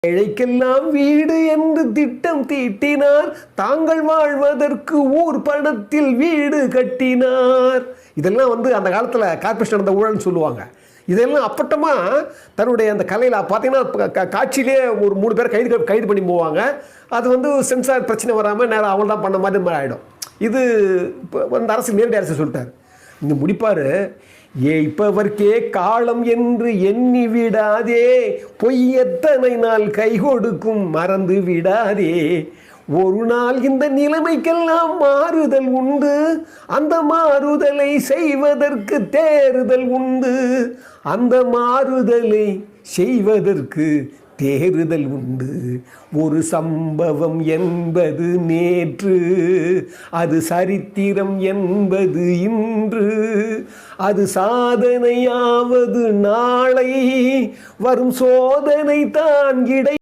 ஏழைக்கெல்லாம் வீடு என்று திட்டம் தீட்டினார், தாங்கள் வாழ்வதற்கு ஊர் பணத்தில் வீடு கட்டினார். இதெல்லாம் அந்த காலத்தில் கார்பரேஷன் நடந்த ஊழல்னு சொல்லுவாங்க. இதெல்லாம் அப்பட்டமாக தன்னுடைய அந்த கலையில் பார்த்தீங்கன்னா காட்சியிலே ஒரு 3 பேர் கைது பண்ணி போவாங்க. அது சென்சார் பிரச்சனை வராமல் நேரம் அவங்க தான் பண்ண மாதிரி ஆகிடும். இது அந்த அரசு நேரடி அரசு சொல்லிட்டார். இங்கே முடிப்பார், இப்பவர்க்கே காலம் என்று எண்ணி விடாதே, பொய் எத்தனை நாள் கை கொடுக்கும் மறந்து விடாதே. ஒரு நாள் இந்த நிலைமைக்கெல்லாம் மாறுதல் உண்டு, அந்த மாறுதலை செய்வதற்கு தேறுதல் உண்டு, அந்த மாறுதலை செய்வதற்கு தேறுதல் உண்டு. ஒரு சம்பவம் என்பது நேற்று, அது சரித்திரம் என்பது இன்று, அது சாதனையாவது நாளை, வரும் சோதனை தான் இடை